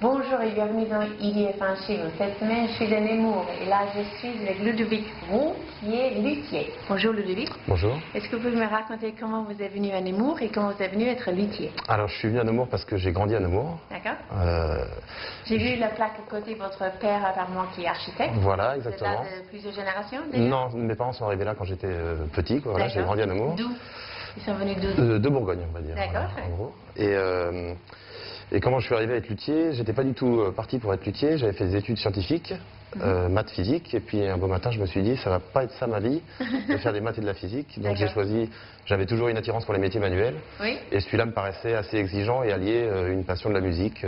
Bonjour et bienvenue dans Il y est fin chez vous. Cette semaine, je suis à Nemours et là, je suis avec Ludovic Roux, qui est luthier. Bonjour Ludovic. Bonjour. Est-ce que vous pouvez me raconter comment vous êtes venu à Nemours et comment vous êtes venu être luthier? Alors, je suis venu à Nemours parce que j'ai grandi à Nemours. D'accord. J'ai vu la plaque à côté de votre père apparemment qui est architecte. Voilà, Vous êtes exactement. là de plusieurs générations déjà? Non, mes parents sont arrivés là quand j'étais petit. Quoi, voilà, j'ai grandi à Nemours. D'où? Ils sont venus d'où? De Bourgogne, on va dire. D'accord. Voilà, en gros. Et comment je suis arrivé à être luthier? J'étais pas du tout parti pour être luthier. J'avais fait des études scientifiques, maths, physique. Et puis un beau matin, je me suis dit, ça va pas être ça ma vie, de faire des maths et de la physique. Donc j'ai choisi, j'avais toujours une attirance pour les métiers manuels. Oui. Et celui-là me paraissait assez exigeant et allier une passion de la musique,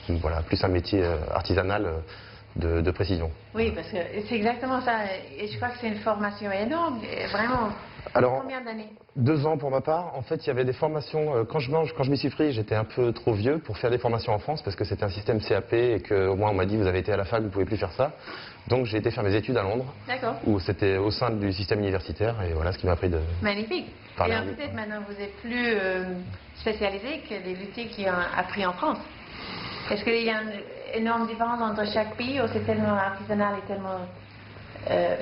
voilà, plus un métier artisanal de précision. Oui, parce que c'est exactement ça. Et je crois que c'est une formation énorme, vraiment. Alors, combien d'années? 2 ans pour ma part. En fait, il y avait des formations. Quand je m'y suis pris, j'étais un peu trop vieux pour faire des formations en France parce que c'était un système CAP et qu'au moins on m'a dit vous avez été à la fac, vous ne pouvez plus faire ça. Donc j'ai été faire mes études à Londres. D'accord. Où c'était au sein du système universitaire et voilà ce qui m'a appris de. Magnifique. Parler Et anglais. peut-être maintenant vous êtes plus spécialisé que les luthiers qui ont appris en France. Est-ce qu'il y a une énorme différence entre chaque pays ou c'est tellement artisanal et tellement.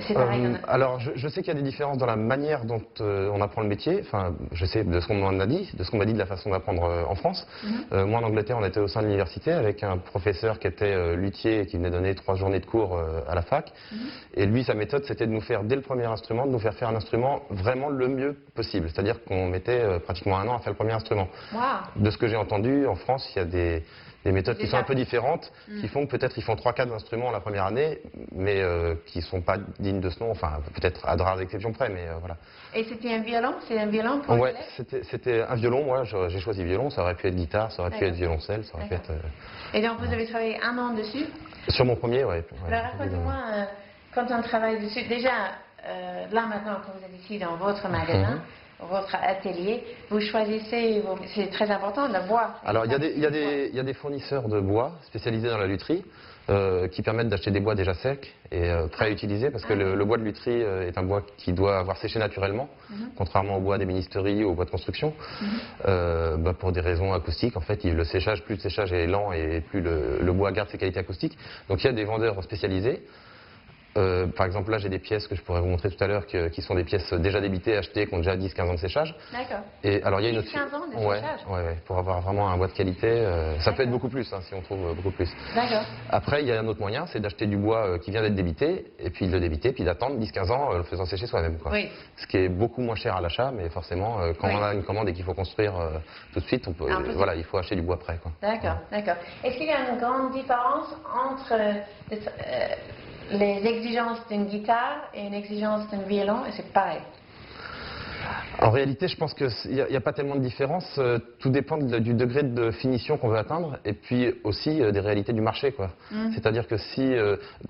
C'est pareil. Alors, je sais qu'il y a des différences dans la manière dont on apprend le métier. Enfin, je sais de ce qu'on m'en a dit, de ce qu'on m'a dit de la façon d'apprendre en France. Moi, en Angleterre, on était au sein de l'université avec un professeur qui était luthier et qui venait donner 3 journées de cours à la fac. Et lui, sa méthode, c'était de nous faire, dès le premier instrument, de nous faire un instrument vraiment le mieux possible. C'est-à-dire qu'on mettait pratiquement 1 an à faire le premier instrument. Wow. De ce que j'ai entendu, en France, il y a des méthodes qui sont un peu différentes, qui font que peut-être ils font 3-4 instruments la première année, mais qui ne sont pas dignes de ce nom, enfin peut-être à de rares exceptions près, mais voilà. Et c'était un violon? C'est un violon pour Ouais, l'élève? c'était un violon, moi j'ai choisi violon, ça aurait pu être guitare, ça aurait pu être violoncelle, ça aurait pu être... Et donc vous avez travaillé 1 an dessus? Sur mon premier, ouais. Alors racontez-moi, quand on travaille dessus, déjà, là maintenant, quand vous êtes ici dans votre magasin, votre atelier, vous choisissez, c'est très important, le bois. Alors il y a des fournisseurs de bois spécialisés dans la lutherie qui permettent d'acheter des bois déjà secs et prêts à utiliser parce que le bois de lutherie est un bois qui doit avoir séché naturellement, contrairement au bois des ministéries ou au bois de construction, pour des raisons acoustiques. En fait, plus le séchage est lent et plus le bois garde ses qualités acoustiques. Donc il y a des vendeurs spécialisés. Par exemple, là, j'ai des pièces que je pourrais vous montrer tout à l'heure qui sont des pièces déjà débitées, achetées, qui ont déjà 10-15 ans de séchage. D'accord. Et alors, il y a une autre... 10-15 ans de séchage? Ouais, pour avoir vraiment un bois de qualité. Ça peut être beaucoup plus, hein, si on trouve beaucoup plus. D'accord. Après, il y a un autre moyen, c'est d'acheter du bois qui vient d'être débité, et puis de le débiter, puis d'attendre 10-15 ans le faisant sécher soi-même. Oui. Ce qui est beaucoup moins cher à l'achat, mais forcément, quand on a une commande et qu'il faut construire tout de suite, voilà, il faut acheter du bois prêt. D'accord, d'accord. Est-ce qu'il y a une grande différence entre les exigences d'une guitare et une exigence d'un violon, et c'est pareil? En réalité, je pense qu'il n'y a pas tellement de différence. Tout dépend du degré de finition qu'on veut atteindre et puis aussi des réalités du marché, quoi. C'est-à-dire que si,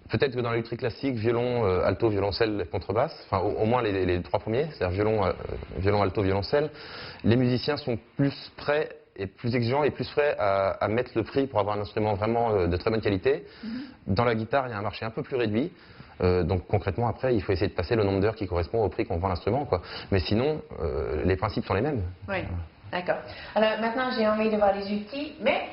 peut-être que dans la lutherie classique, violon, alto, violoncelle, contrebasse, enfin au moins les 3 premiers, c'est-à-dire violon, alto, violoncelle, les musiciens sont plus prêts et plus exigeants et plus prêts à mettre le prix pour avoir un instrument vraiment de très bonne qualité. Dans la guitare, il y a un marché un peu plus réduit. Donc concrètement, après, il faut essayer de passer le nombre d'heures qui correspond au prix qu'on vend l'instrument, quoi. Mais sinon, les principes sont les mêmes. Oui, d'accord. Alors maintenant, j'ai envie de voir les outils, mais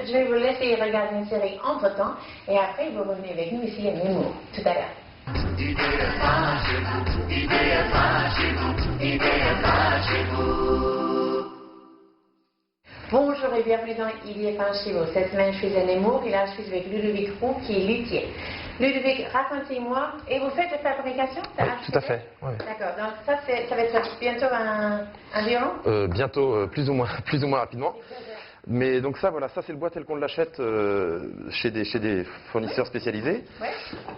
je vais vous laisser regarder une série entre-temps, et après, vous revenez avec nous ici à Nemours, tout à l'heure. Bonjour et bienvenue dans Il y est fin chez vous. Cette semaine, je suis à Nemours et là, je suis avec Ludovic Roux qui est luthier. Ludovic, racontez-moi, et vous faites de fabrication? Oui, tout à fait. Ouais. D'accord, donc ça va être bientôt un violon? Bientôt, plus ou moins rapidement. Mais donc ça, voilà, ça c'est le bois tel qu'on l'achète chez des fournisseurs spécialisés. Ouais.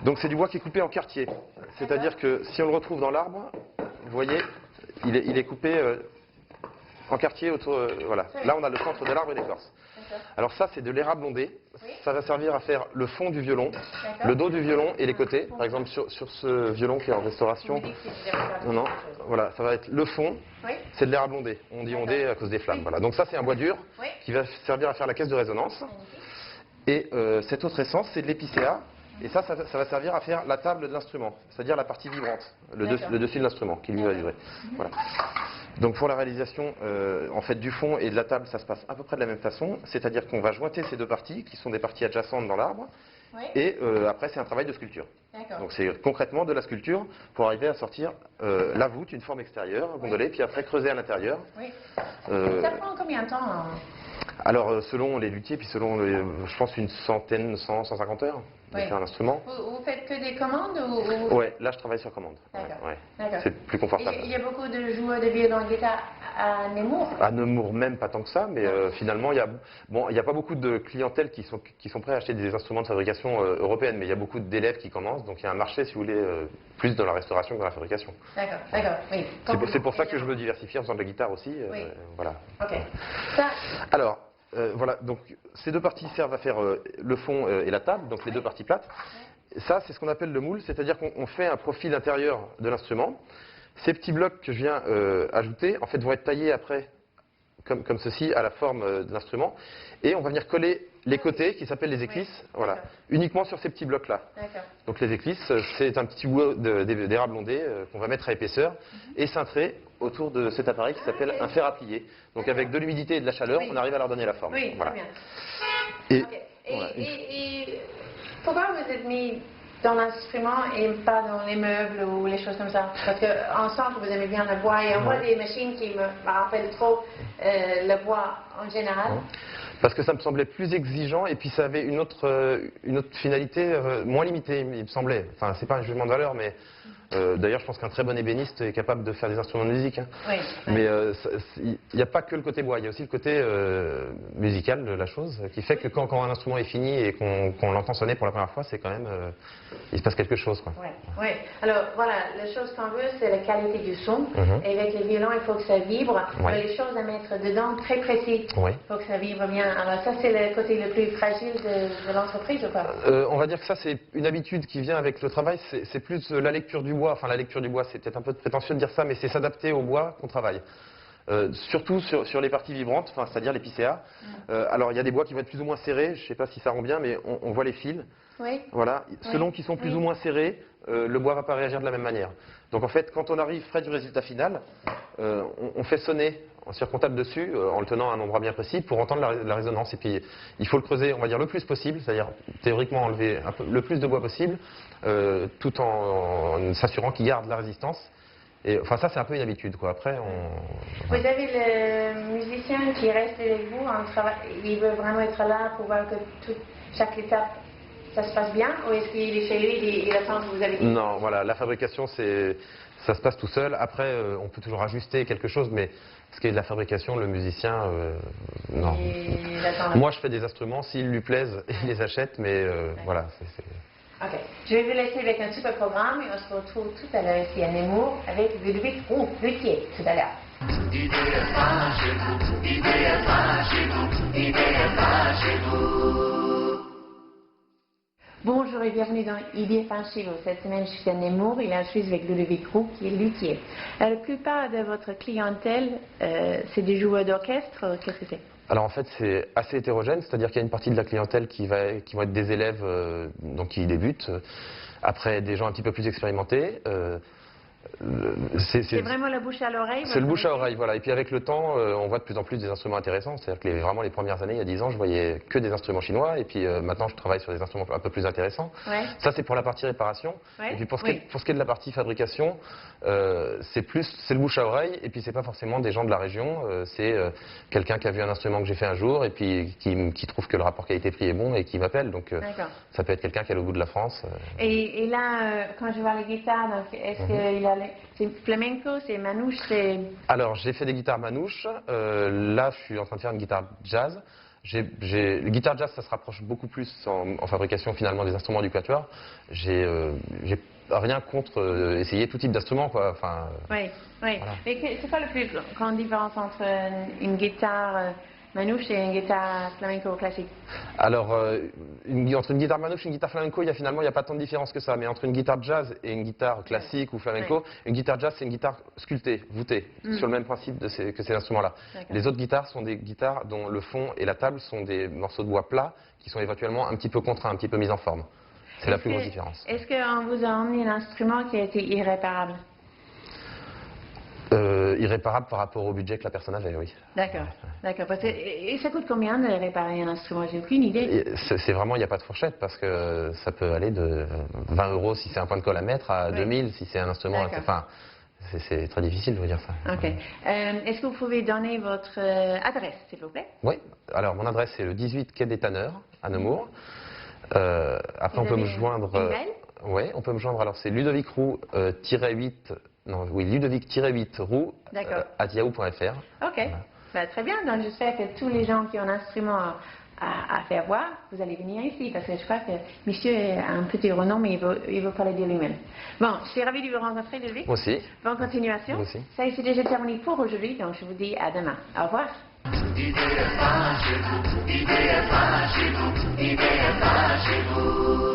Donc c'est du bois qui est coupé en quartier. C'est-à-dire que si on le retrouve dans l'arbre, vous voyez, il est coupé en quartier autour. Voilà. Là on a le centre de l'arbre et l'écorce. Alors ça c'est de l'érable ondé. Ça va servir à faire le fond du violon, le dos du violon et les côtés. Par exemple sur ce violon qui est en restauration. Non, voilà, ça va être le fond. C'est de l'érable ondé. On dit ondé à cause des flammes. Voilà. Donc ça c'est un bois dur qui va servir à faire la caisse de résonance. Et cette autre essence c'est de l'épicéa. Et ça va servir à faire la table de l'instrument, c'est-à-dire la partie vibrante, le dessus de l'instrument qui lui va vibrer. Voilà. Donc pour la réalisation en fait, du fond et de la table, ça se passe à peu près de la même façon, c'est-à-dire qu'on va jointer ces deux parties, qui sont des parties adjacentes dans l'arbre, Oui. et après c'est un travail de sculpture. Donc c'est concrètement de la sculpture pour arriver à sortir la voûte, une forme extérieure, gondolée, puis après creuser à l'intérieur. Oui. Ça prend combien de temps Alors selon les luthiers, puis selon, je pense, une centaine, 100, 150 heures de faire un instrument. Vous faites que des commandes ou... Ouais, là je travaille sur commande. D'accord. Ouais. C'est plus confortable. Il y a beaucoup de joueurs de violon et guitare à Nemours? À Nemours même pas tant que ça, mais finalement il y a pas beaucoup de clientèle qui sont prêts à acheter des instruments de fabrication européenne, mais il y a beaucoup d'élèves qui commencent, donc il y a un marché, si vous voulez, plus dans la restauration que dans la fabrication. D'accord, oui. C'est pour ça que je veux diversifier en faisant de la guitare aussi. Oui. Voilà. Ok. Alors, voilà, donc ces deux parties servent à faire le fond et la table, donc les deux parties plates. Ça, c'est ce qu'on appelle le moule, c'est-à-dire qu'on fait un profil intérieur de l'instrument. Ces petits blocs que je viens ajouter, en fait, vont être taillés après, comme ceci, à la forme de l'instrument. Et on va venir coller les côtés, qui s'appellent les éclisses, voilà, uniquement sur ces petits blocs-là. Donc les éclisses, c'est un petit bout d'érable ondé qu'on va mettre à épaisseur et cintrer autour de cet appareil qui s'appelle un fer à plier. Donc avec de l'humidité et de la chaleur, on arrive à leur donner la forme. Oui, voilà. très bien. Et, Et pourquoi vous êtes mis dans l'instrument et pas dans les meubles ou les choses comme ça? Parce qu'ensemble, vous aimez bien le bois et on voit des machines qui me rappellent trop le bois en général. Parce que ça me semblait plus exigeant et puis ça avait une autre finalité moins limitée, il me semblait. Enfin, c'est pas un jugement de valeur, mais d'ailleurs, je pense qu'un très bon ébéniste est capable de faire des instruments de musique. Hein. Oui. Mais il n'y a pas que le côté bois, il y a aussi le côté musical de la chose, qui fait que quand un instrument est fini et qu'on l'entend sonner pour la première fois, c'est quand même, il se passe quelque chose, quoi. Oui. Alors voilà, la chose qu'on veut, c'est la qualité du son. Et avec les violons, il faut que ça vibre. Les choses à mettre dedans, très précis. Il faut que ça vibre bien. Alors ça, c'est le côté le plus fragile de l'entreprise, ou pas? On va dire que ça, c'est une habitude qui vient avec le travail. C'est plus la lecture du bois. Enfin, la lecture du bois, c'est peut-être un peu prétentieux de dire ça, mais c'est s'adapter au bois qu'on travaille. Surtout sur les parties vibrantes, c'est-à-dire les picéas. Alors, il y a des bois qui vont être plus ou moins serrés. Je ne sais pas si ça rend bien, mais on voit les fils. Voilà. Selon qu'ils sont plus ou moins serrés, le bois ne va pas réagir de la même manière. Donc, en fait, quand on arrive près du résultat final, on fait sonner en circontable dessus, en le tenant à un endroit bien précis, pour entendre la résonance. Et puis, il faut le creuser, on va dire, le plus possible, c'est-à-dire théoriquement enlever le plus de bois possible, tout en s'assurant qu'il garde la résistance. Et, enfin, ça, c'est un peu une habitude, quoi. Après, Vous avez le musicien qui reste avec vous en travail, il veut vraiment être là pour voir que chaque étape, ça se passe bien, ou est-ce qu'il est chez lui et il attend que vous avez dit? Non, voilà, la fabrication, ça se passe tout seul. Après, on peut toujours ajuster quelque chose, mais ce qui est de la fabrication, le musicien, non. Moi, je fais des instruments, s'ils lui plaisent, il les achète, mais voilà. Ok, je vais vous laisser avec un super programme et on se retrouve tout à l'heure ici à Nemours avec Ludovic Roux, luthier, tout à l'heure. Bonjour et bienvenue dans IDFA chez vous. Cette semaine, je suis à Nemours et là, je suis avec Ludovic Roux, qui est luthier. La plupart de votre clientèle, c'est des joueurs d'orchestre. Qu'est-ce que c'est? Alors en fait, c'est assez hétérogène, c'est-à-dire qu'il y a une partie de la clientèle qui vont être des élèves donc qui débutent, après des gens un petit peu plus expérimentés. C'est vraiment la bouche à l'oreille? C'est le bouche à oreille, voilà. Et puis avec le temps, on voit de plus en plus des instruments intéressants. C'est-à-dire que vraiment les premières années, il y a 10 ans, je voyais que des instruments chinois. Et puis maintenant, je travaille sur des instruments un peu plus intéressants. Ça, c'est pour la partie réparation. Et puis pour ce qui est de la partie fabrication, c'est le bouche à oreille. Et puis c'est pas forcément des gens de la région. C'est quelqu'un qui a vu un instrument que j'ai fait un jour et puis qui trouve que le rapport qualité-prix est bon et qui m'appelle. Donc ça peut être quelqu'un qui est au bout de la France. Et là, quand je vois les guitares, est-ce qu'il a c'est flamenco, c'est manouche, c'est... Alors, j'ai fait des guitares manouches. Là, je suis en train de faire une guitare jazz. Le guitare jazz, ça se rapproche beaucoup plus en fabrication, finalement, des instruments du quatuor. J'ai rien contre essayer tout type d'instruments, quoi. Enfin, oui. Voilà. Mais c'est quoi la plus grande différence entre une guitare manouche et une guitare flamenco classique? Alors, entre une guitare manouche et une guitare flamenco, il n'y a pas tant de différence que ça. Mais entre une guitare jazz et une guitare classique ou flamenco, une guitare jazz, c'est une guitare sculptée, voûtée, sur le même principe que ces instruments-là. Les autres guitares sont des guitares dont le fond et la table sont des morceaux de bois plats qui sont éventuellement un petit peu contraints, un petit peu mis en forme. C'est la plus grosse différence. Est-ce qu'on vous a emmené un instrument qui a été irréparable? Irréparable par rapport au budget que la personne avait, oui. D'accord, d'accord. Et ça coûte combien de réparer un instrument? J'ai aucune idée. C'est vraiment, il n'y a pas de fourchette parce que ça peut aller de 20 € si c'est un point de colle à mettre à 2000 si c'est un instrument. Enfin, c'est très difficile de vous dire ça. Ok. Est-ce que vous pouvez donner votre adresse, s'il vous plaît? Oui. Alors, mon adresse, c'est le 18 quai des Tanneurs, à Nemours. Après, on peut me joindre. Oui, on peut me joindre. Alors, c'est Ludovic-Roux-8. Non, oui, Ludovic-8 @yahoo.fr. Ok. Voilà. Très bien. Donc, j'espère que tous les gens qui ont un instrument à faire voir, vous allez venir ici, parce que je crois que monsieur a un petit renom, mais il veut parler de lui-même. Bon, je suis ravie de vous rencontrer, Ludovic. Moi aussi. Bonne continuation. Moi aussi. Ça, c'est déjà terminé pour aujourd'hui, donc je vous dis à demain. Au revoir. IDFA chez vous, IDFA chez vous, IDFA chez vous.